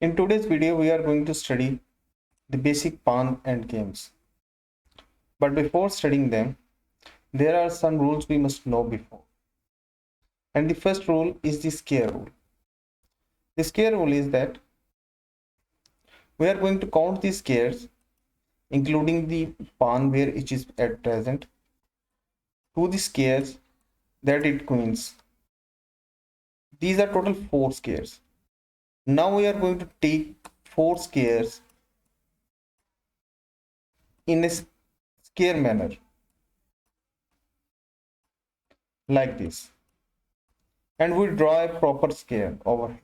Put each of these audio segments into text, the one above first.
In today's video, we are going to study the basic pawn and games. But before studying them, there are some rules we must know before. And the first rule is the scare rule. The scare rule is that we are going to count the scares, including the pawn where it is at present, to the scares that it queens. These are total 4 scares. Now we are going to take 4 scares in a scare manner, like this. And we draw a proper scare over here.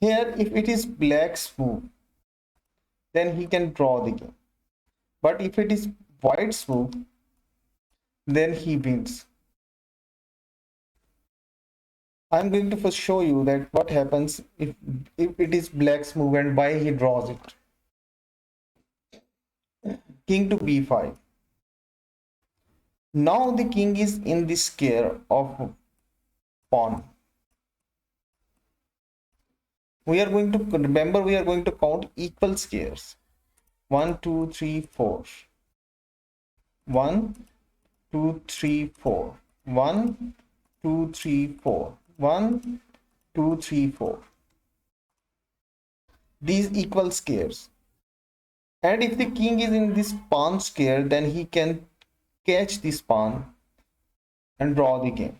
Here, if it is black's move, then he can draw the game. But if it is white's move, then he wins. I'm going to first show you that what happens if it is black's move and why he draws it. King to b5. Now the king is in the scare of pawn. We are going to remember we are going to count equal scares. 1, 2, 3, 4. 1, 2, 3, 4. 1, 2, 3, 4. 1, 2, 3, 4. These equal scares. And if the king is in this pawn scare, then he can catch this pawn and draw the game.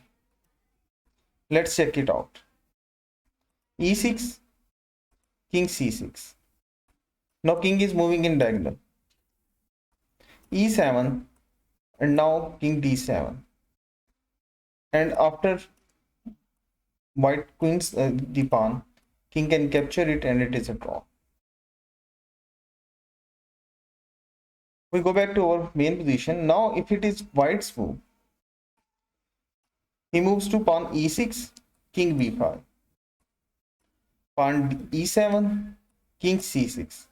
Let's check it out. e6, king c6. Now king is moving in diagonal. e7, and now king d7. And after white queens the pawn, king can capture it and it is a draw. We go back to our main position. Now if it is white's move, he moves to pawn e6, king b5. Pawn e7, king c6.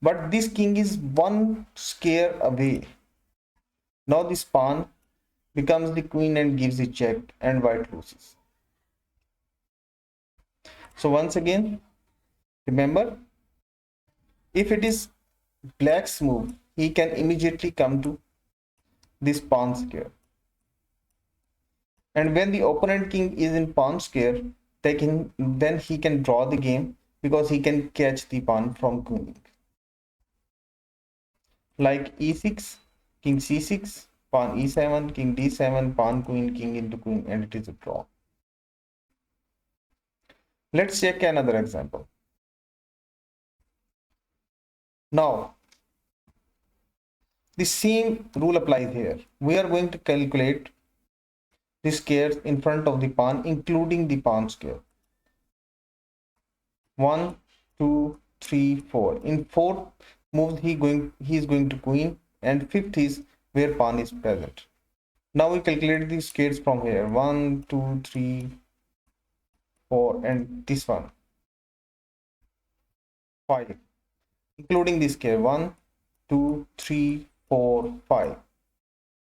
But this king is one scare away. Now this pawn becomes the queen and gives a check, and white loses. So once again, remember, if it is black's move, he can immediately come to this pawn scare. And when the opponent king is in pawn scare, then he can draw the game because he can catch the pawn from queening. Like e6, king c6, pawn e7, king d7, pawn queen, king into queen, and it is a draw. Let's check another example. Now, the same rule applies here. We are going to calculate the scares in front of the pawn, including the pawn scare. 1, 2, 3, 4. In fourth move, he is going to queen, and fifth is where pawn is present. Now we calculate the scares from here. 1, 2, 3, 4, and this one 5, including this scare. 1, 2, 3, 4, 5.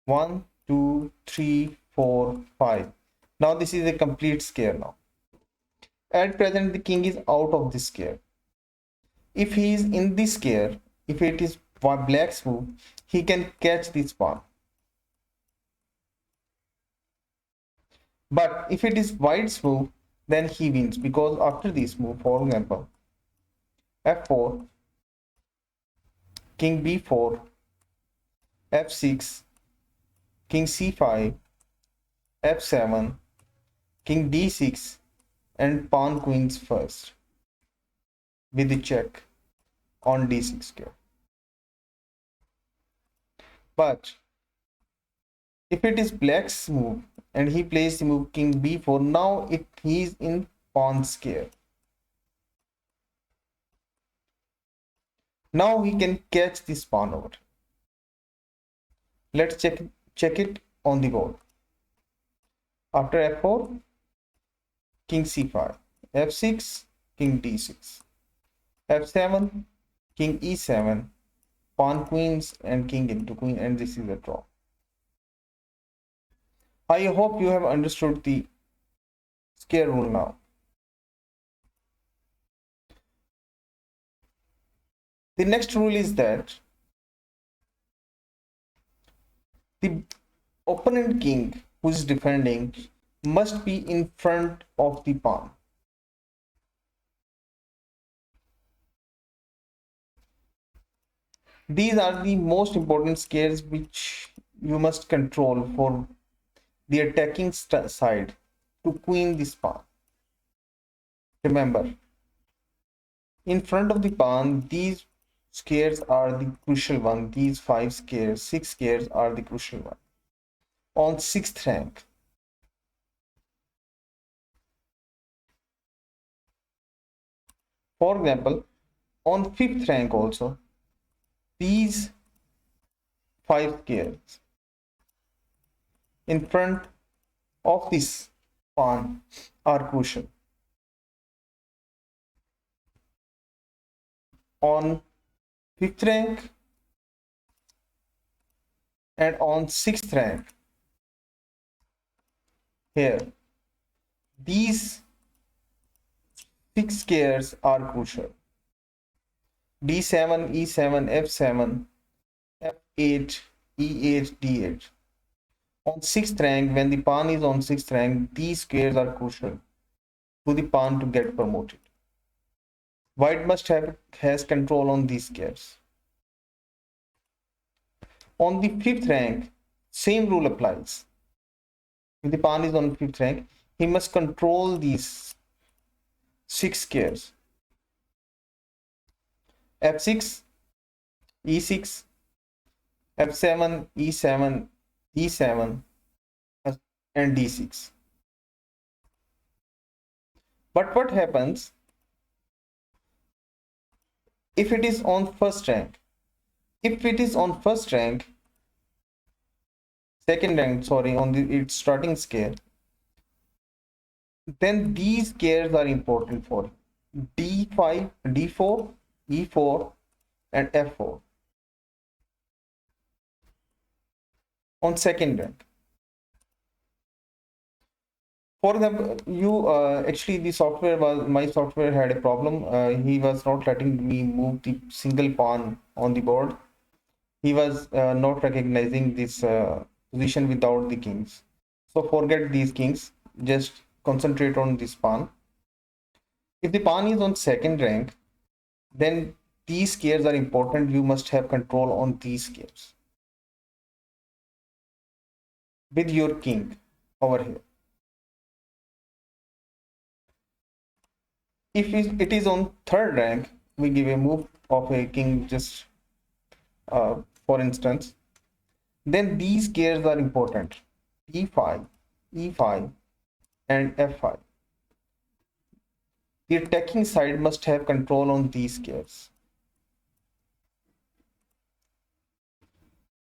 1, 2, 3, 4, 5. Now this is a complete scare now. At present, the king is out of this scare. If he is in this scare, if it is black's move, he can catch this pawn. But if it is white's move, then he wins, because after this move, for example, f4, king b4, f6, king c5, f7, king d6, and pawn queens first with the check on d6 square. But if it is black's move and he plays the move king b4, now he is in pawn scare. Now he can catch this pawn over. Let's check it on the board. After f4, king c5, f6, king d6, f7, king e7, pawn queens, and king into queen, and this is a draw. I hope you have understood the scare rule now. The next rule is that the opponent king who is defending must be in front of the pawn. These are the most important squares which you must control for the attacking side to queen this pawn. Remember, in front of the pawn, these squares are the crucial one. These six squares are the crucial one. On sixth rank, for example, on fifth rank also, these five squares in front of this pawn are crucial. On fifth rank and on sixth rank, here, these six squares are crucial. D7, E7, F7, F8, E8, D8. On sixth rank, when the pawn is on sixth rank, these squares are crucial to the pawn to get promoted. White must have has control on these squares. On the fifth rank, same rule applies. If the pawn is on fifth rank, he must control these six squares. F6, E6, F7, E7, E7, and D6. But what happens if it is on first rank? If it is on first rank, second rank, sorry, on its starting scale, then these squares are important for D5, D4, E4, and F4 on second rank. For example, you actually my software had a problem. He was not letting me move the single pawn on the board. He was not recognizing this position without the kings. So forget these kings. Just concentrate on this pawn. If the pawn is on second rank, then these squares are important. You must have control on these squares with your king over here. If it is on third rank, we give a move of a king, just for instance, then these squares are important: e5, e5, and f5. The attacking side must have control on these squares.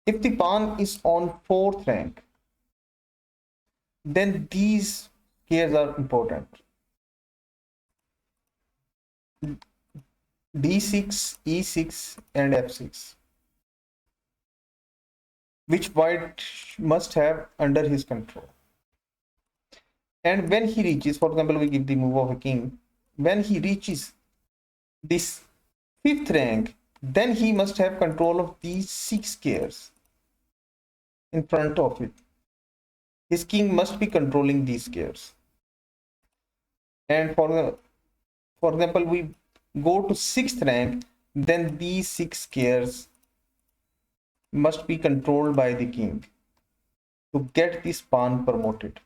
If the pawn is on fourth rank, then these squares are important: d6, e6, and f6, which white must have under his control. And when he reaches, for example, we give the move of a king, when he reaches this fifth rank, then he must have control of these six squares in front of it. His king must be controlling these squares. And for example, we go to sixth rank, then these six squares must be controlled by the king to get this pawn promoted.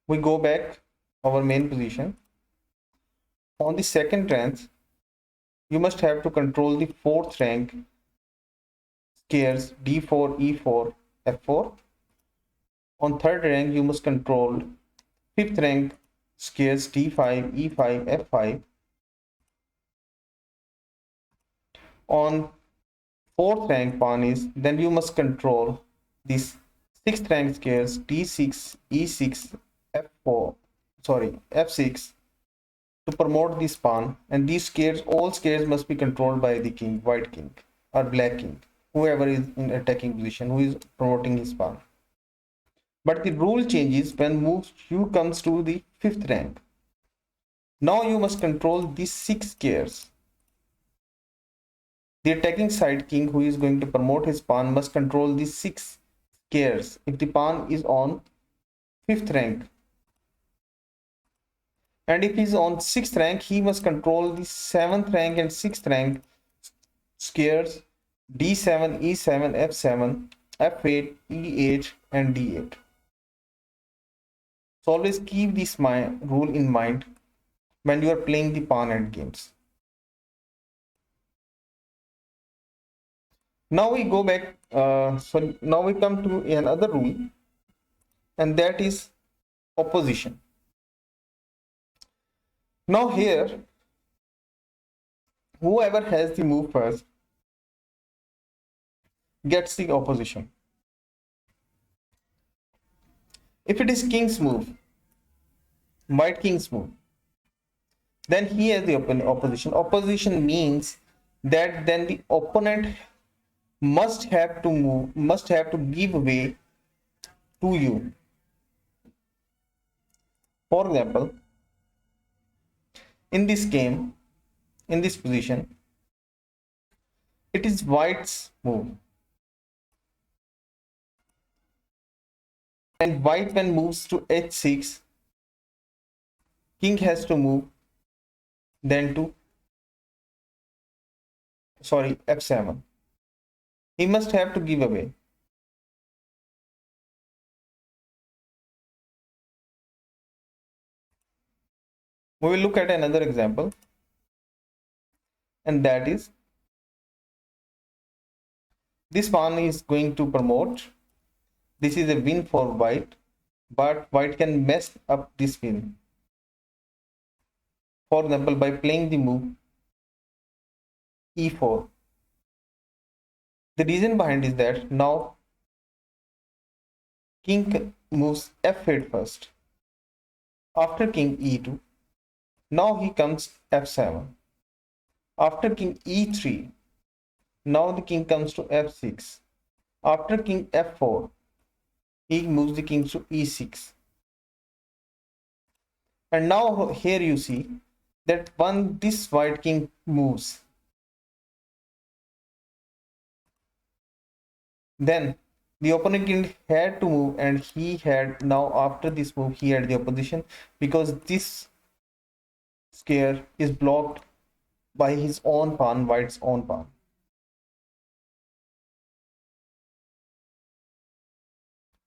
We go back our main position. On the second rank, you must have to control the fourth rank squares d4, e4, f4. On third rank, you must control fifth rank squares d5, e5, f5. On fourth rank pawn is, then you must control this sixth rank squares d6, e6, f4, sorry, f6 to promote this pawn. And these squares, all squares must be controlled by the king, white king or black king, whoever is in attacking position, who is promoting his pawn. But the rule changes when move q comes to the fifth rank. Now you must control these 6 squares. The attacking side king who is going to promote his pawn must control these 6 squares if the pawn is on 5th rank. And if he is on 6th rank, he must control the 7th rank and 6th rank squares d7, e7, f7, f8, e8 and d8. So always keep this rule in mind when you are playing the pawn endgames. Now we go back, so now we come to another rule, and that is opposition. Now here, whoever has the move first gets the opposition. If it is king's move, white king's move, then he has the opposition. Opposition means that then the opponent must have to move, must have to give way to you. For example, in this game, in this position, it is white's move. And white when moves to h6, king has to move then to f7. He must have to give away. We will look at another example, and that is this pawn is going to promote. This is a win for white, but white can mess up this win. For example, by playing the move e4. The reason behind is that now king moves f8 first. After king e2, now he comes f7. After king e3, now the king comes to f6. After king f4, he moves the king to e6. And now here you see that when this white king moves, then the opponent king had to move, and he had now after this move he had the opposition because this square is blocked by his own pawn, white's own pawn.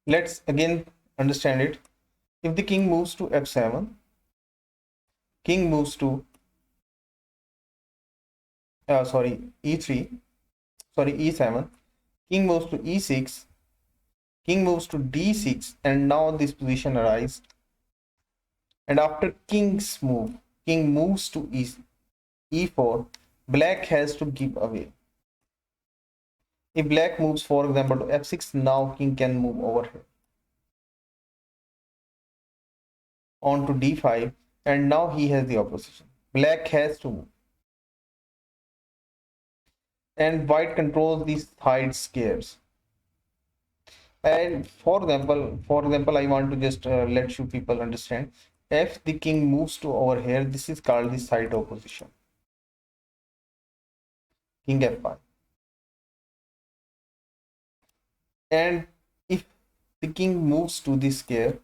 Let's again understand it. If the king moves to f7, king moves to e3, e7, king moves to e6, king moves to d6, and now this position arises. And after king's move, king moves to e4, black has to give away. If black moves, for example, to f6, now king can move over here on to d5, and now he has the opposition. Black has to move, and white controls these side squares. And for example, I want to just let you people understand. If the king moves to over here, this is called the side opposition. King f5. And if the king moves to this square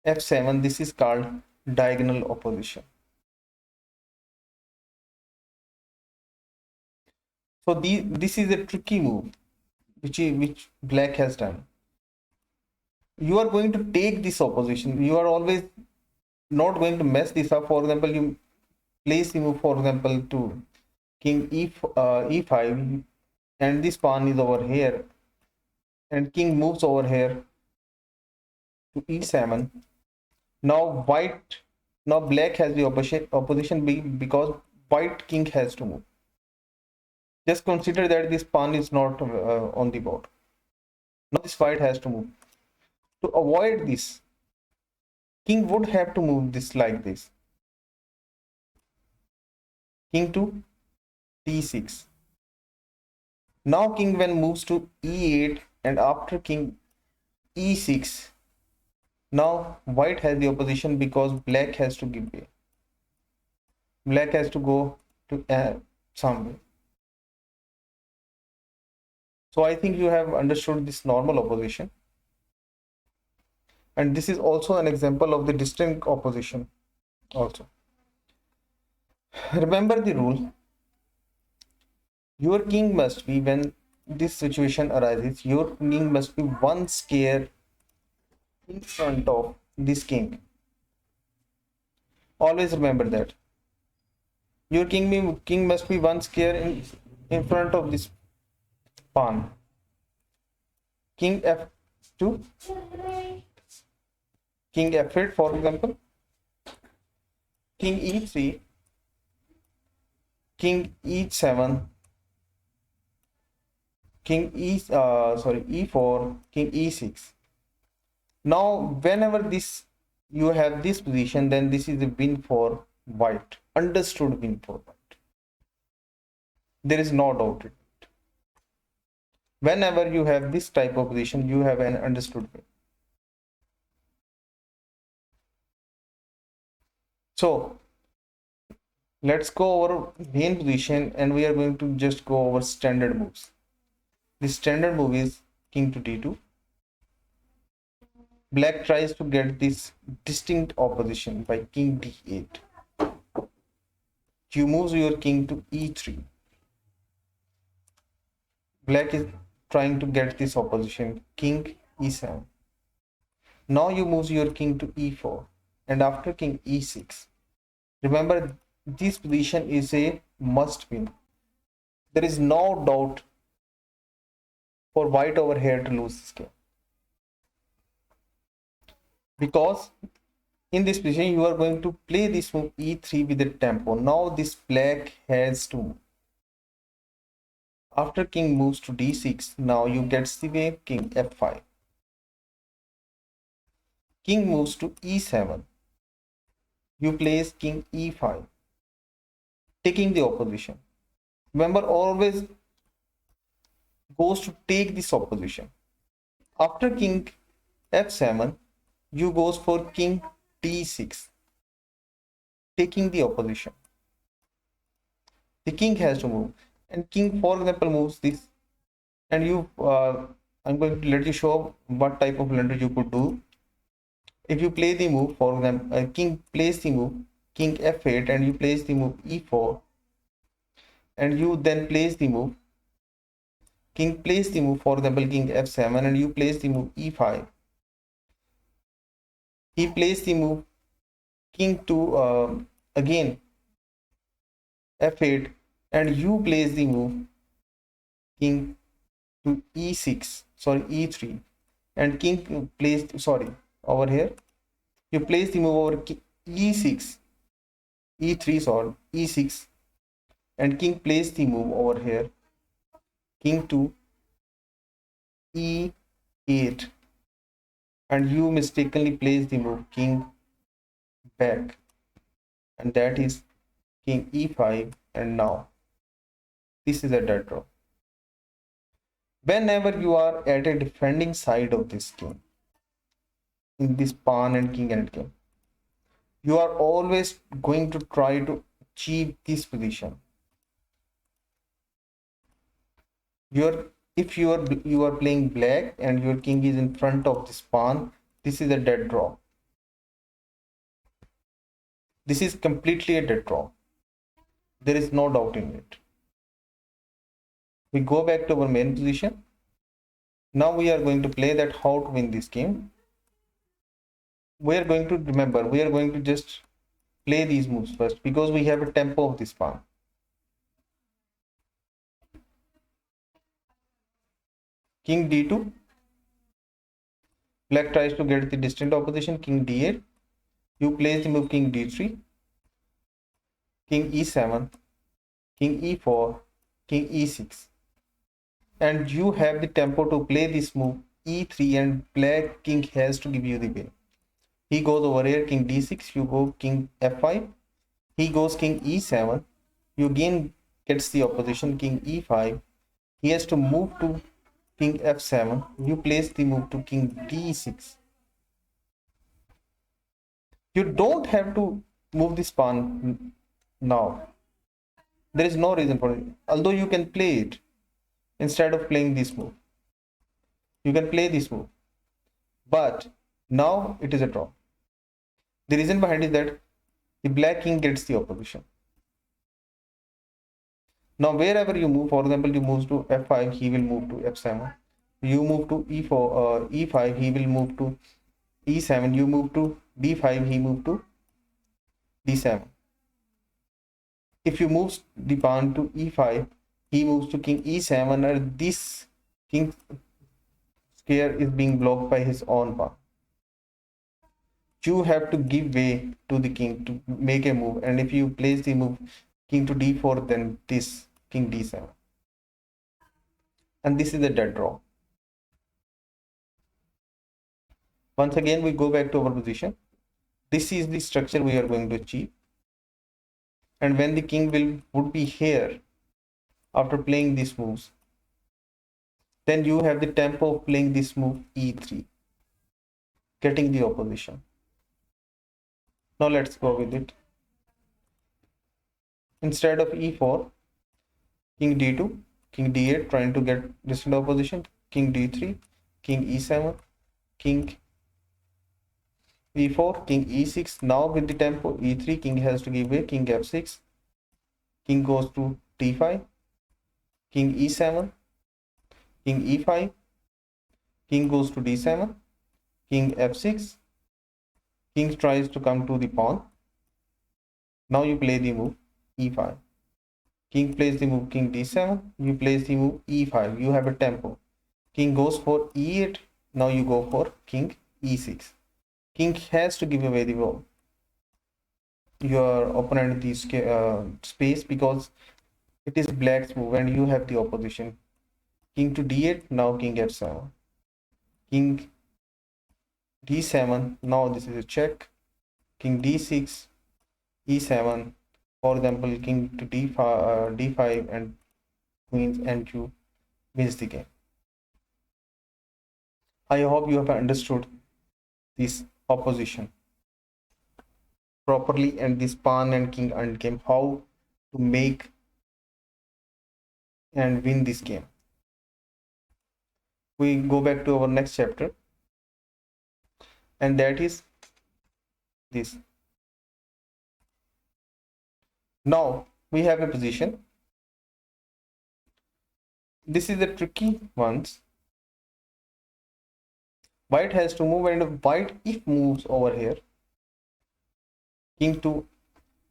f7, this is called diagonal opposition. So this is a tricky move which black has done. You are going to take this opposition. You are always not going to mess this up. For example, you place the move, for example, to king e5, and this pawn is over here, and king moves over here to e7. Now black has the opposition because white king has to move. Just consider that this pawn is not on the board. Now this white has to move. To avoid this, king would have to move this like this. King to d6. Now king when moves to e8, and after king e6, now white has the opposition because black has to give way. Black has to go to somewhere. So I think you have understood this normal opposition. And this is also an example of the distinct opposition also. Remember the rule. Your king must be, when this situation arises, your king must be one square in front of this king. Always remember that. Your king must be one square in front of this pawn. King f2, king f8, for example, king e3, king e7, e4, king e6. Now, whenever this you have this position, then this is a win for white. Understood win for white. There is no doubt in it. Whenever you have this type of position, you have an understood win. So let's go over main position, and we are going to just go over standard moves. The standard move is king to d2. Black tries to get this distinct opposition by king d8. You move your king to e3. Black is trying to get this opposition, king e7. Now you move your king to e4, and after king e6. Remember, this position is a must win. There is no doubt for white over here to lose this game, because in this position you are going to play this move e3 with the tempo. Now this black has to move. After king moves to d6, now you get the wave king f5. King moves to e7. You place king e5, taking the opposition. Remember, always goes to take this opposition. After king f7, you goes for king d6, taking the opposition. The king has to move, and king, for example, moves this, and I'm going to let you show what type of blunder you could do. If you play the move, for example, king plays the move king f8, and you place the move e4, and you then place the move king plays the move, for example, king f7, and you place the move e5. He plays the move king to again f8, and you place the move king to e6, sorry, e3, and king plays, sorry, over here you place the move over e6, e3, sorry, e6, and king plays the move over here king to e8, and you mistakenly place the move king back, and that is king e5, and now this is a dead draw. Whenever you are at a defending side of this game, in this pawn and king endgame, you are always going to try to achieve this position. You're If you are playing black and your king is in front of this pawn, this is a dead draw. This is completely a dead draw. There is no doubt in it. We go back to our main position. Now we are going to play that how to win this game. We are going to remember, we are going to just play these moves first, because we have a tempo of this pawn. King d2. Black tries to get the distant opposition, king d8. You place the move king d3, king e7, king e4, king e6. And you have the tempo to play this move e3, and black king has to give you the win. He goes over here, king d6, you go king f5. He goes king e7. You again gets the opposition, king e5. He has to move to king f7. You place the move to king d6. You don't have to move this pawn. Now, there is no reason for it. Although you can play it instead of playing this move. You can play this move. But now it is a draw. The reason behind is that the black king gets the opposition. Now, wherever you move, for example, you move to f5, he will move to f7. You move to e4, e5, he will move to e7. You move to d5, he move to d7. If you move the pawn to e5, he moves to king e7, and this king square is being blocked by his own pawn. You have to give way to the king to make a move, and if you place the move king to d4, then this king d7, and this is a dead draw. Once again, we go back to our position. This is the structure we are going to achieve, and when the king would be here after playing these moves, then you have the tempo of playing this move e3, getting the opposition. Now let's go with it. Instead of e4, king d2, king d8, trying to get distant opposition, king d3, king e7, king e4, king e6. Now with the tempo e3, king has to give way, king f6, king goes to d5, king e7, king e5, king goes to d7, king f6, king tries to come to the pawn. Now you play the move e5. King plays the move king d7, you place the move e5. You have a tempo. King goes for e8. Now you go for king e6. King has to give away the ball. Your opponent the space, because it is black's move and you have the opposition. King to d8. Now king f7. King d7. Now this is a check. King d6, e7. For example, king to d5 and queens and2 wins the game. I hope you have understood this opposition properly and this pawn and king endgame, how to make and win this game. We go back to our next chapter, and that is this. Now we have a position. This is the tricky ones. White has to move, and white if moves over here, king to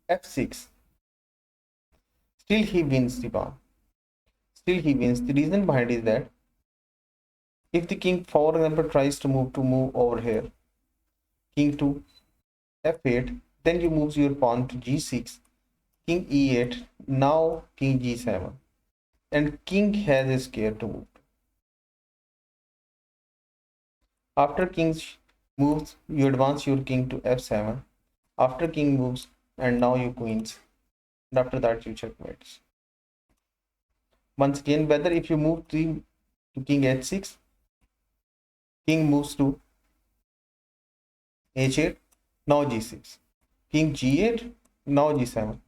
f6, still he wins the pawn. Still he wins. The reason behind is that if the king, for example, tries to move over here, king to f8, then you move your pawn to g6, king e8, now king g7, and king has a square to move. After king moves, you advance your king to f7. After king moves, and now you queens, and after that you checkmates. Once again, whether if you move to king h6, king moves to h8, now g6, king g8, now g7,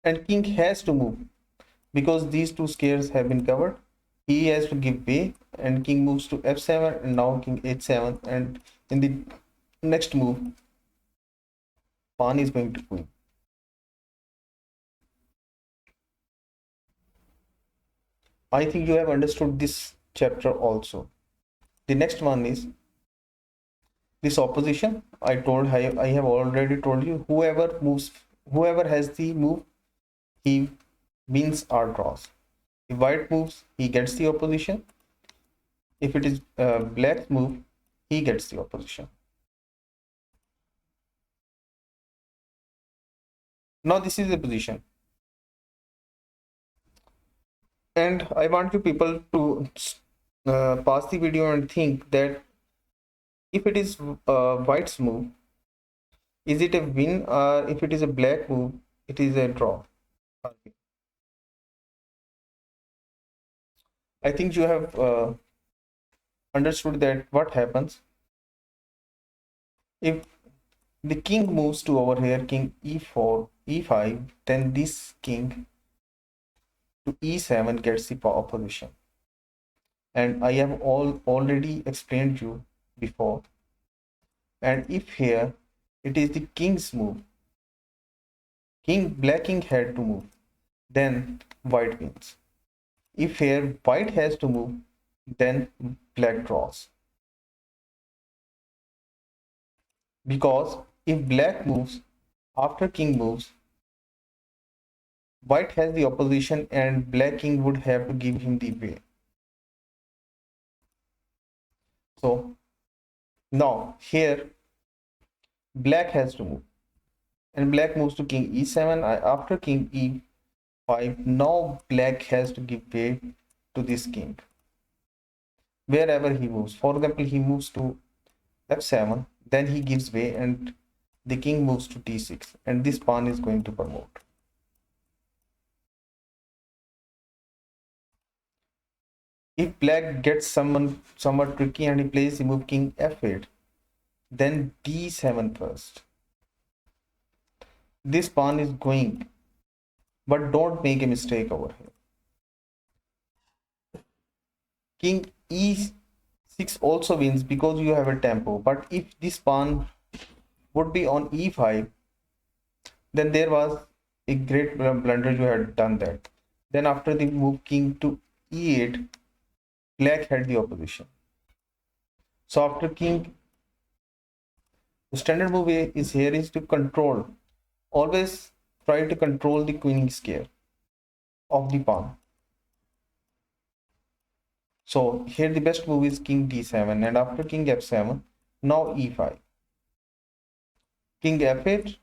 and king has to move because these two squares have been covered. He has to give way, and king moves to f7, and now king h7, and in the next move, pawn is going to queen. I think you have understood this chapter also. The next one is this opposition. I have already told you, whoever has the move, he wins or draws. If white moves, he gets the opposition. If it is black move, he gets the opposition. Now this is the position, and I want you people to pause the video and think that if it is white's move, is it a win, or if it is a black move, it is a draw. I think you have understood that what happens if the king moves to over here, king e4, e5, then this king to e7 gets the opposition. And I have already explained you before. And if here it is the king's move, black king had to move, then white wins. If here white has to move, then black draws. Because if black moves after king moves, white has the opposition and black king would have to give him the way. So now here black has to move, and black moves to king e7. After king e5, now black has to give way to this king wherever he moves. For example, he moves to f7, then he gives way and the king moves to d6, and this pawn is going to promote. If black gets somewhat tricky and he plays the move king f8, then d7 first. This pawn is going, but don't make a mistake over here. King e6 also wins because you have a tempo, but if this pawn would be on e5, then there was a great blunder. You had done that. Then after the move king to e8, black had the opposition. So after king, the standard move is here is to control. Always try to control the queening scare of the pawn. So here the best move is king d7, and after king f7, now e5, king f8,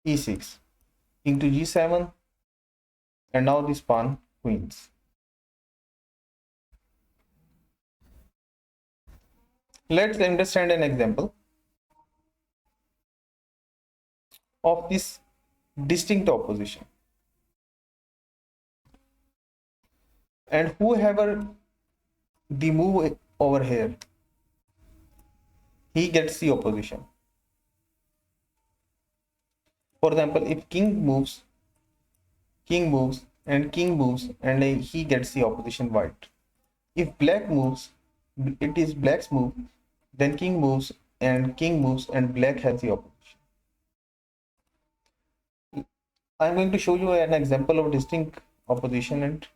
e6, king to g7, and now this pawn wins. Let's understand an example of this distinct opposition. And whoever the move over here, he gets the opposition. For example, if king moves, and king moves, and he gets the opposition white. If black moves, it is black's move, then king moves, and black has the opposition. I'm going to show you an example of distinct opposition, and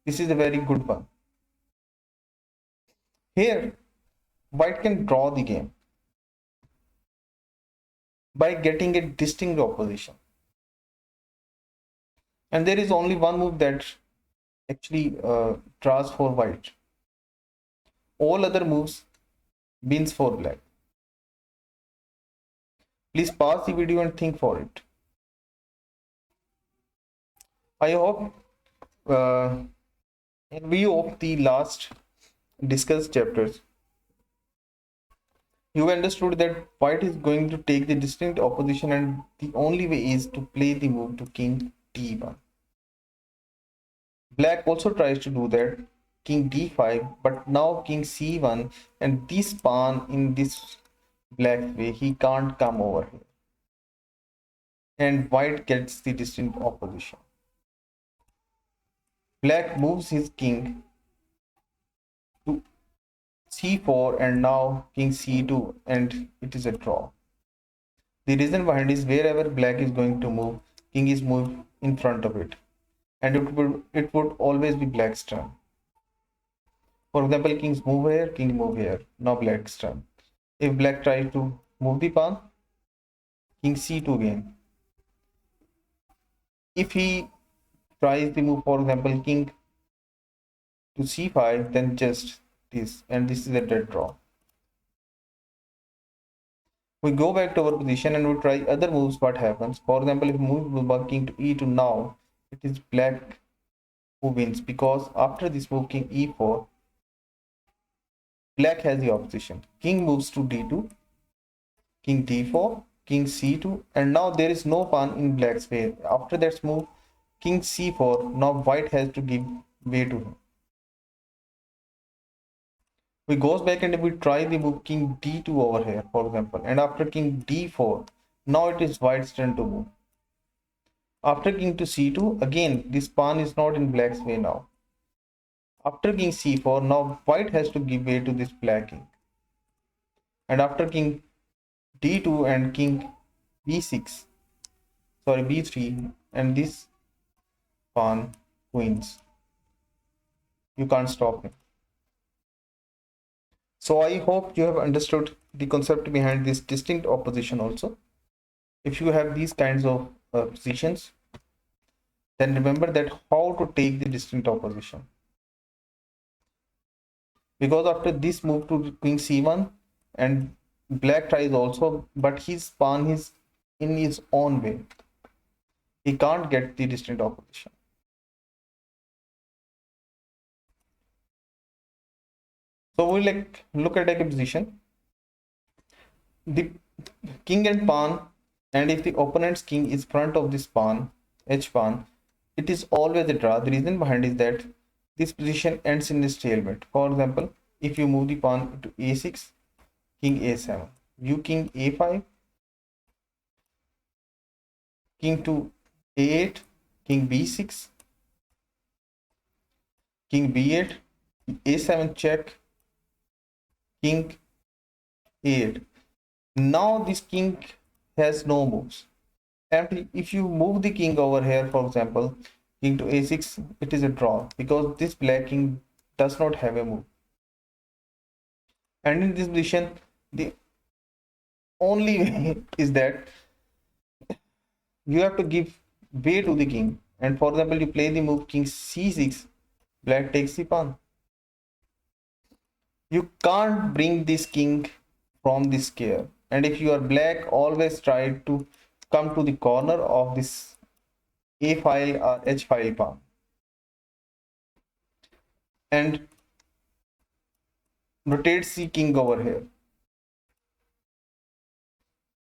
this is a very good one. Here, white can draw the game by getting a distinct opposition. And there is only one move that actually draws for white. All other moves wins for black. Please pause the video and think for it. I hope in view of the last discussed chapters, you understood that white is going to take the distinct opposition, and the only way is to play the move to king d1. Black also tries to do that, king d5, but now king c1, and this pawn in this black way, he can't come over here. And white gets the distinct opposition. Black moves his king to c4, and now king c2, and it is a draw. The reason behind is wherever black is going to move, king is moved in front of it, and it would always be black's turn. For example, king's move here, king move here. Now black's turn. If black tries to move the pawn, king c2 again. If he tries the move, for example, king to c5, then just this, and this is a dead draw. We go back to our position and we try other moves. What happens? For example, if move king to e2, now it is black who wins, because after this move king e4, black has the opposition. King moves to d2, king d4, king c2, and now there is no pawn in black's way. After that move king c4, now white has to give way to him. We goes back and we try the move king d2 over here, for example, and after king d4, Now it is white's turn to move. After king to c2, again this pawn is not in black's way now. After king c4, now white has to give way to this black king. And after king d2 and king b6, sorry b3, and this pawn wins. You can't stop him. So I hope you have understood the concept behind this distinct opposition also. If you have these kinds of positions, then remember that how to take the distinct opposition. Because after this move to queen c1, and black tries also, but his pawn is in his own way. He can't get the distinct opposition. So we like look at a position. The king and pawn, and if the opponent's king is front of this pawn, h pawn, it is always a draw. The reason behind is that this position ends in a stalemate. For example, if you move the pawn to a6, king a7, you king a5, king to a8, king b6, king b8, a7 check, king a8. Now this king has no moves. And if you move the king over here, for example, king to a6, it is a draw because this black king does not have a move. And in this position, the only way is that you have to give way to the king. And for example, you play the move king c6, black takes the pawn. You can't bring this king from this square. And if you are black, always try to come to the corner of this a file or h file pawn and rotate the king over here,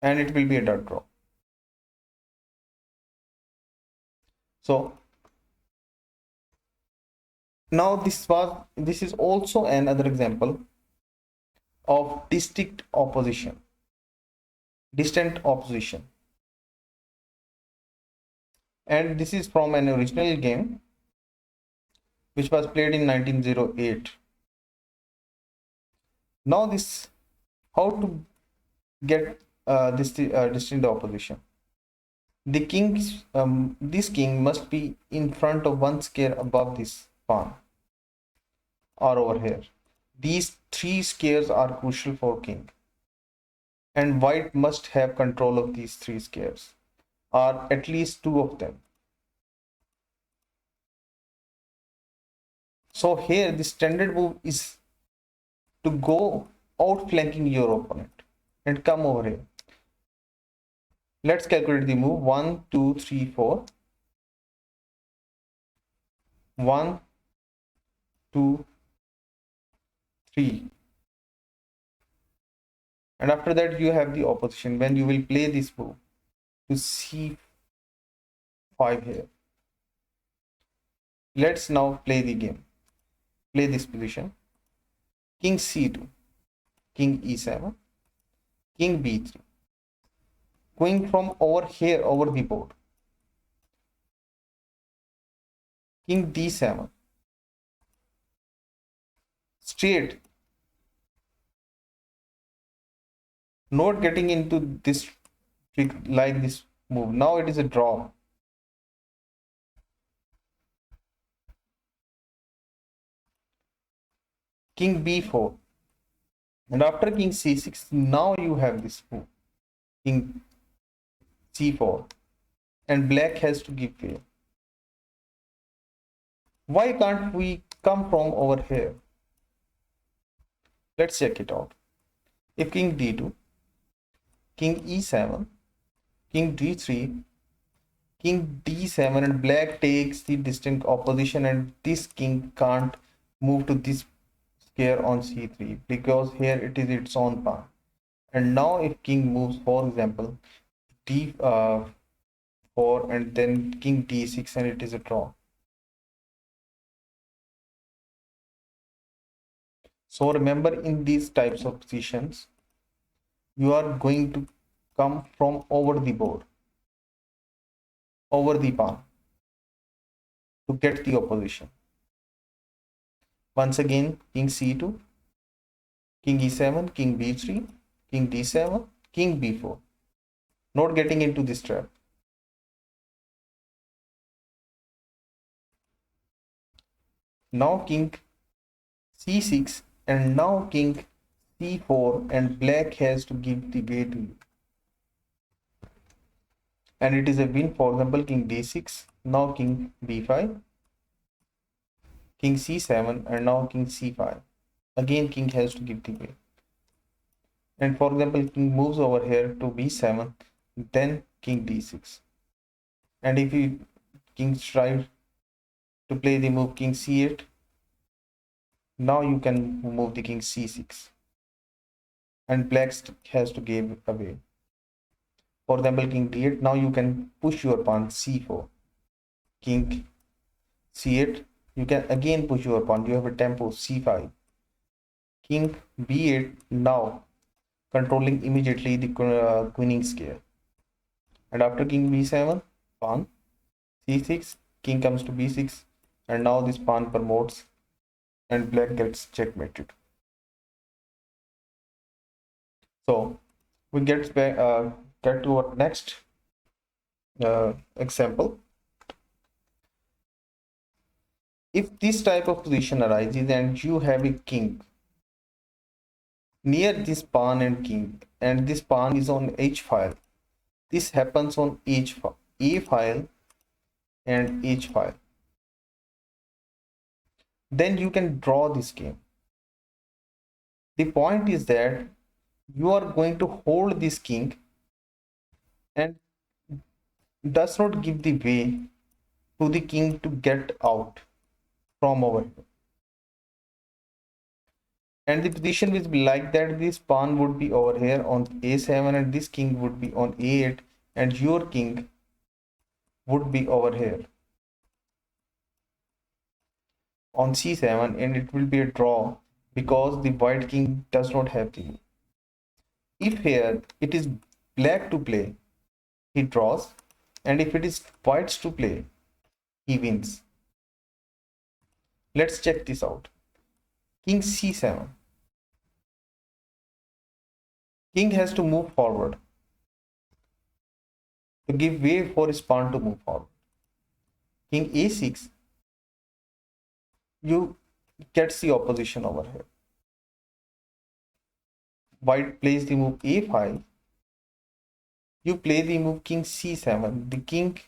and it will be a dot draw. So now this is also another example of distant opposition, and this is from an original game which was played in 1908. Now this, how to get this distant opposition. The king's this king must be in front of one square above this pawn or over here. These three squares are crucial for king, and white must have control of these three squares, or at least two of them. So here the standard move is to go outflanking your opponent and come over here. Let's calculate the move. 1 2 3 4. 1 2 3. And after that you have the opposition when you will play this move to c5 here. Let's now play the game. Play this position. King c2, king e7, king b3. Going from over here over the board. King d7. Straight. Not getting into this like this move. Now it is a draw. King b4. And after king c6, now you have this move. King c4. And black has to give way. Why can't we come from over here? Let's check it out. If king d2, king e7, king d3, king d7, and black takes the distant opposition, and this king can't move to this square on c3 because here it is its own pawn. And now if king moves, for example, d4 and then king d6, and it is a draw. So remember, in these types of positions, you are going to come from over the board, over the pawn, to get the opposition. Once again, king c2, king e7, king b3, king d7, king b4. Not getting into this trap. Now king c6 and now king c4, and black has to give the way to you. And it is a win. For example, king d6, now king b5, king c7, and now king c5. Again, king has to give the way. And for example, king moves over here to b7, then king d6. And if you king tries to play the move king c8, now you can move the king c6, and black has to give away. For example, king d8, now you can push your pawn c4, king c8, you can again push your pawn, you have a tempo c5, king b8, now controlling immediately the queening square. And after king b7, pawn c6, king comes to b6, and now this pawn promotes and black gets checkmated. So we get back get to our next example. If this type of position arises and you have a king near this pawn and king, and this pawn is on h file, this happens on a file and h file, then you can draw this game. The point is that you are going to hold this king and does not give the way to the king to get out from over here. And the position will be like that: this pawn would be over here on a7 and this king would be on a8, and your king would be over here on c7, and it will be a draw because the white king does not have the move. If here it is black to play, he draws, and if it is whites to play, he wins. Let's check this out. King c7, king has to move forward to give way for his pawn to move forward. King a6, you get the opposition over here. White plays the move a5, you play the move king c7, the king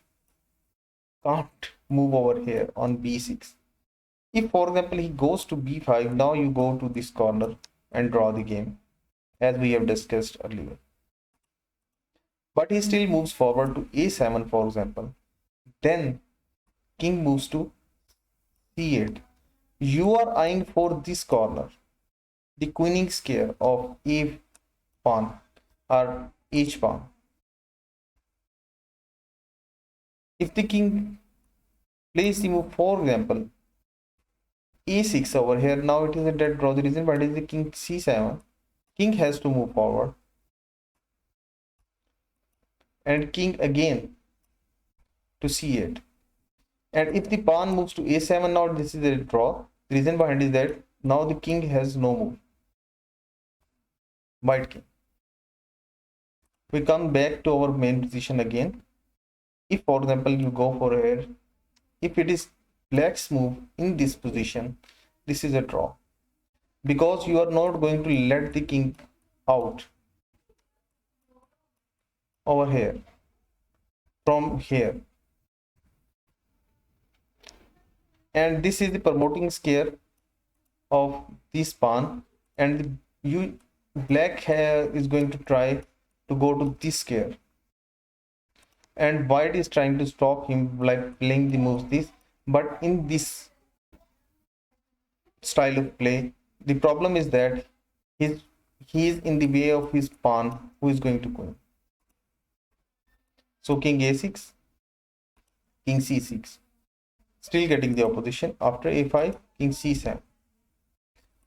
can't move over here on b6. If for example he goes to b5, now you go to this corner and draw the game, as we have discussed earlier. But he still moves forward to a7, for example, then king moves to c8. You are eyeing for this corner, the queening square of a pawn or h pawn. If the king plays the move, for example, a6 over here, now it is a dead draw. The reason why is the king c7, king has to move forward, and king again to c8. And if the pawn moves to a7, now this is a draw. The reason behind is that now the king has no move. White king. We come back to our main position again. If for example you go for here, if it is black's move in this position, this is a draw, because you are not going to let the king out over here from here, and this is the promoting square of this pawn, and you black hair is going to try to go to this square, and white is trying to stop him like playing the moves this. But in this style of play, the problem is that he is in the way of his pawn who is going to queen. So king a6, king c6, still getting the opposition. After a5, king c7,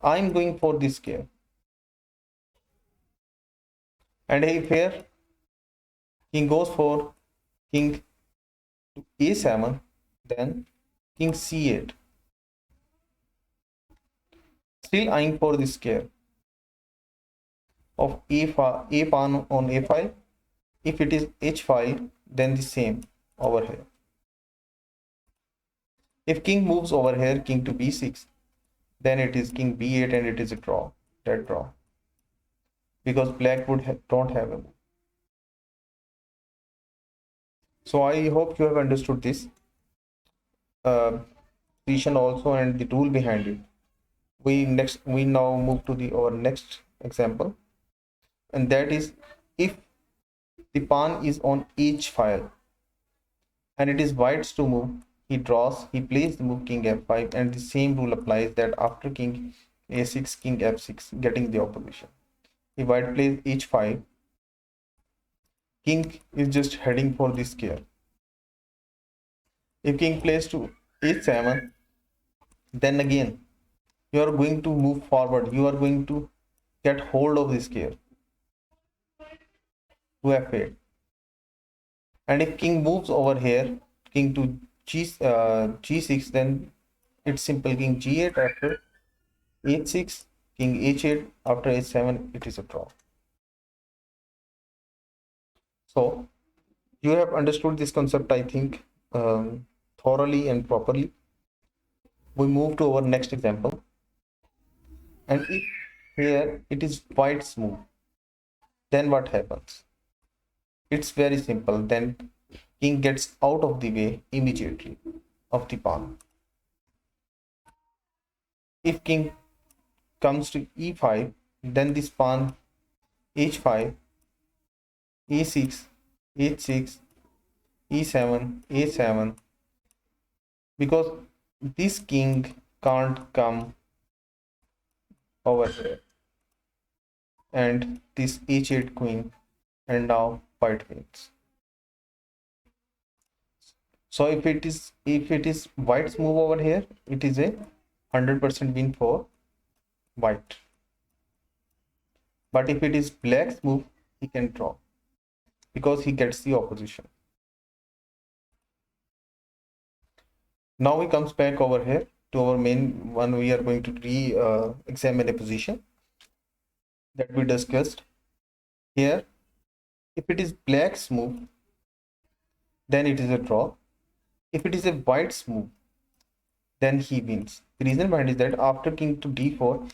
I'm going for this square, and if here King goes for king to a7, then king c8, still eyeing for the square of a pawn on a5. If it is h5, then the same over here. If king moves over here, king to b6, then it is king b8 and it is a draw, dead draw, because black would don't have a move. So I hope you have understood this position also and the rule behind it. We now move to the our next example, and that is if the pawn is on each file and it is white's to move, he draws, he plays the move king f5, and the same rule applies that after king a6, king f6, getting the opposition. If white plays h5, king is just heading for the square. If king plays to h7, then again you are going to move forward, you are going to get hold of the square to f8. And if king moves over here, king to g6, then it's simple, king g8 after h6, king h8 after h7, it is a draw. So you have understood this concept, I think, thoroughly and properly. We move to our next example, and if here it is white's move, then what happens? It's very simple. Then king gets out of the way immediately of the pawn. If king comes to e5, then this pawn h5, e6, h6, e7, a7, because this king can't come over here, and this h8 queen, and now white wins. So if it is white's move over here, it is a 100% win for white. But if it is black's move, he can draw because he gets the opposition. Now he comes back over here to our main one. We are going to examine a position that we discussed here. If it is black's move, then it is a draw. If it is a white's move, then he wins. The reason behind is that after king to d4,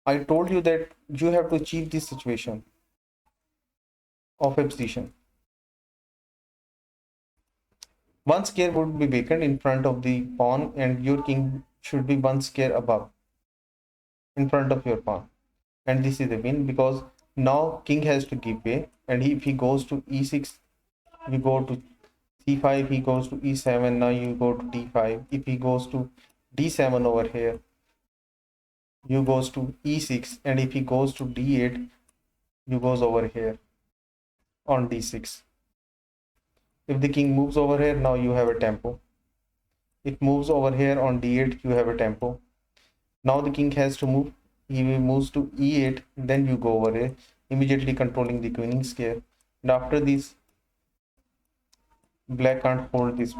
I told you that you have to achieve this situation of a position. One square would be vacant in front of the pawn, and your king should be one square above in front of your pawn. And this is a win because now king has to give way, and if he goes to e6, you go to c5, he goes to e7, now you go to d5. If he goes to d7 over here, you goes to e6, and if he goes to d8, you goes over here on d6. If the king moves over here, now you have a tempo. It moves over here on d8, you have a tempo. Now the king has to move. He moves to e8, then you go over here, immediately controlling the queening square. And after this, black can't hold this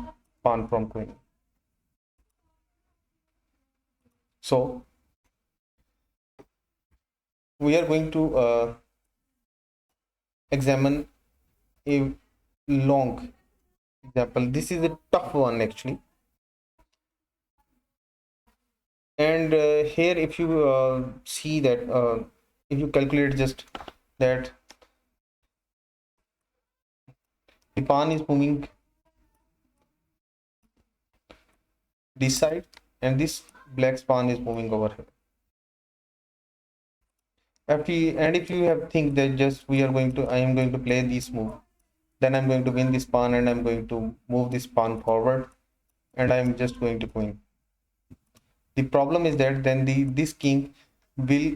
pawn from queen. So we are going to examine a long example. This is a tough one actually. And here, if you see that, if you calculate just that the pawn is moving this side, and this black pawn is moving over here. If you have think that just I am going to play this move, then I'm going to win this pawn, and I'm going to move this pawn forward, and I'm just going to win. The problem is that then this king will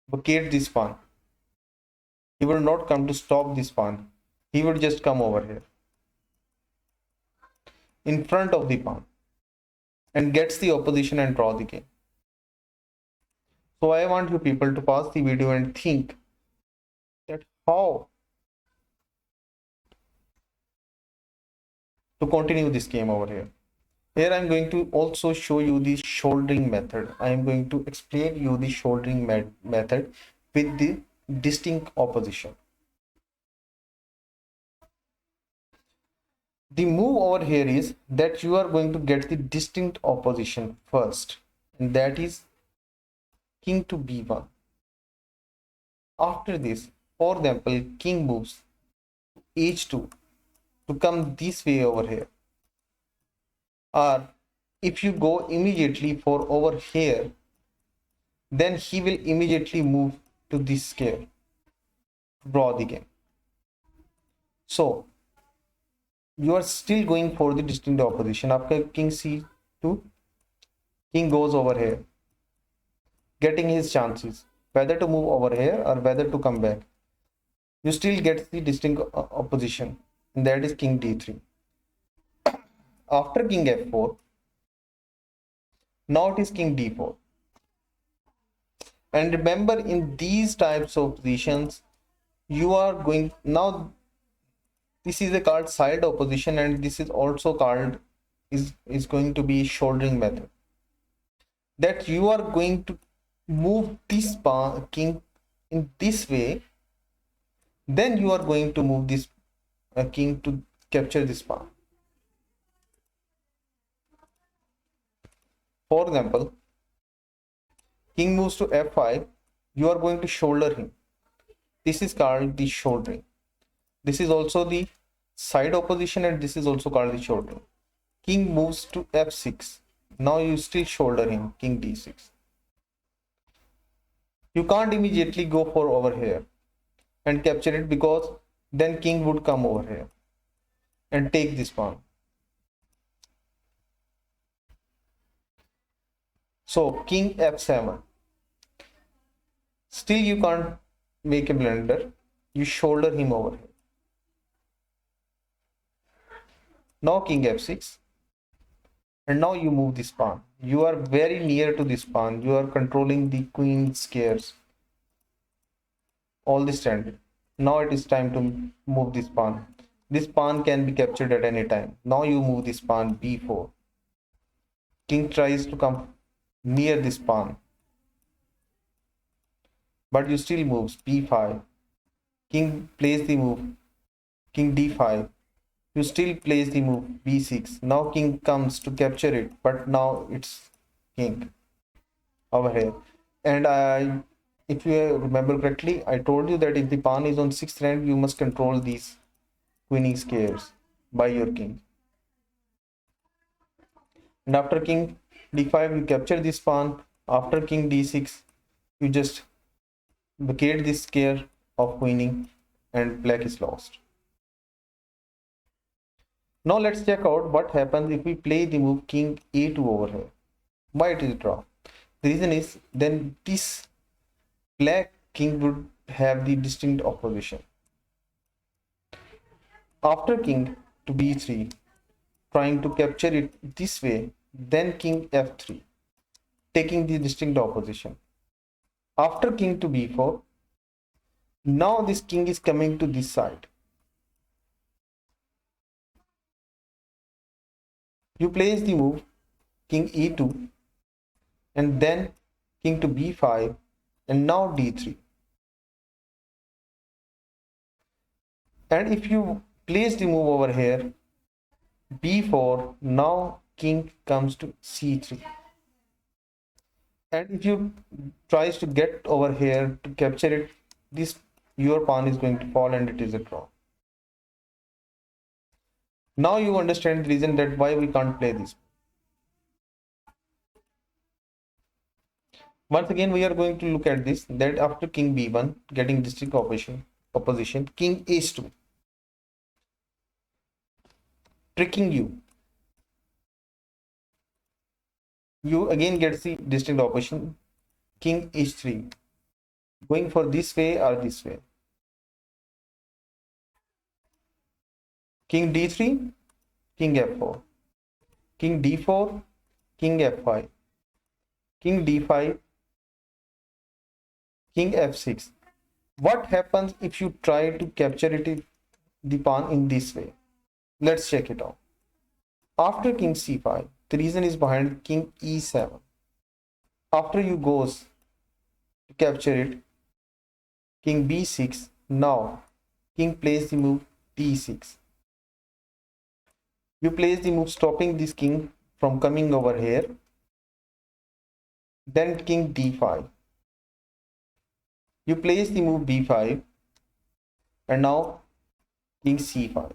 vacate this pawn. He will not come to stop this pawn. He would just come over here in front of the pawn and gets the opposition and draw the game. So I want you people to pause the video and think that how to continue this game over here. Here I'm going to also show you the shouldering method. I am going to explain you the shouldering method with the distinct opposition. The move over here is that you are going to get the distinct opposition first, and that is king to b1. After this, for example, king moves h2 to come this way over here. Or if you go immediately for over here, then he will immediately move to this square, draw the game. So you are still going for the distinct opposition. After king c2, king goes over here, getting his chances whether to move over here or whether to come back. You still get the distinct opposition, and that is king d3. After king f4, now it is king d4. And remember, in these types of positions, you are going now. This is a called side opposition, and this is also called is going to be shouldering method. That you are going to move this king in this way, then you are going to move this king to capture this pawn. For example, king moves to f5, you are going to shoulder him. This is called the shouldering. This is also the side opposition, and this is also called the shouldering. King moves to f6. Now you still shoulder him, king d6. You can't immediately go for over here and capture it, because then king would come over here and take this pawn. So king f7. Still you can't make a blunder. You shoulder him over here. Now king f6. And now you move this pawn. You are very near to this pawn. You are controlling the queen squares. All this time. Now it is time to move this pawn. This pawn can be captured at any time. Now you move this pawn b4. King tries to come near this pawn, but you still moves b5. King plays the move king d5. You still plays the move b6. Now king comes to capture it, but now it's king over here. And if you remember correctly, I told you that if the pawn is on 6th rank, you must control these queening squares by your king. And after king d5, you capture this pawn. After king d6, you just vacate this square of queening, and black is lost. Now let's check out what happens if we play the move king a2 over here. Why it is draw? The reason is then this black king would have the distinct opposition. After king to b3, trying to capture it this way, then king f3, taking the distinct opposition. After king to b4, now this king is coming to this side. You place the move king e2, and then king to b5, and now d3. And if you place the move over here b4, now king comes to c3. And if you tries to get over here to capture it, this your pawn is going to fall, and it is a draw. Now you understand the reason that why we can't play this. Once again, we are going to look at this, that after king b1 getting distinct opposition, king h2, tricking you. You again get the distinct opposition, king h3, going for this way or this way. King d3, king f4, king d4, king f5, king d5, king f6. What happens if you try to capture it, the pawn in this way? Let's check it out. After king c5, the reason is behind king e7. After you goes to capture it, king b6. Now king plays the move d6. You place the move stopping this king from coming over here. Then king d5. You place the move b5, and now king c5.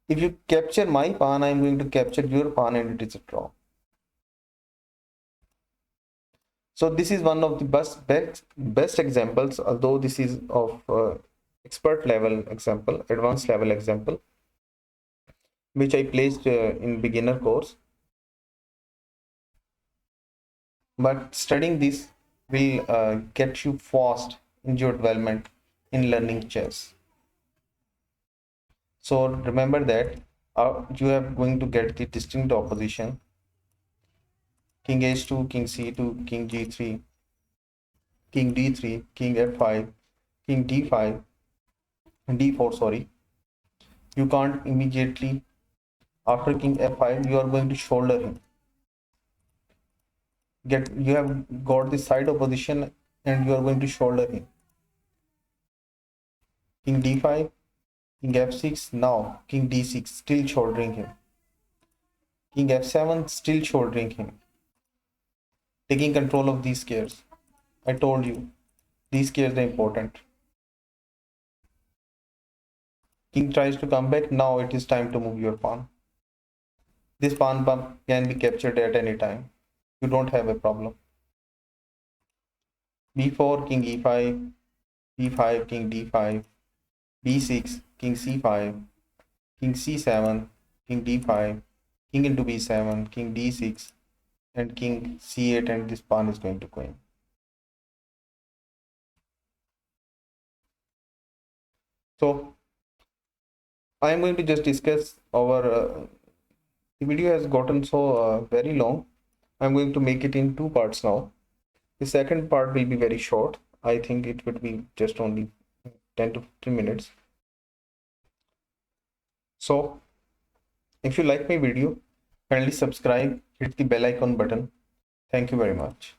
If you capture my pawn, I am going to capture your pawn, and it is a draw. So this is one of the best examples, although this is of expert level example, advanced level example, which I placed in beginner course. But studying this will get you fast in your development in learning chess. So remember that you are going to get the distinct opposition: king h2, king c2, king g3, king d3, king f5, king d5, d4. Sorry, you can't immediately after king f5. You are going to shoulder him. You have got the side opposition, and you are going to shoulder him. King d5, king f6. Now king d6, still shouldering him. King f7, still shouldering him. Taking control of these squares. I told you, these squares are important. King tries to come back. Now it is time to move your pawn. This pawn bump can be captured at any time. You don't have a problem. b4, king e5, b5, king d5, b6, king c5, king c7, king d5, king into b7, king d6, and king c8, and this pawn is going to go in. So I am going to just discuss our the video has gotten so very long. I'm going to make it in two parts now. The second part will be very short. I think it would be just only 10 to 15 minutes. So if you like my video, kindly subscribe, hit the bell icon button. Thank you very much.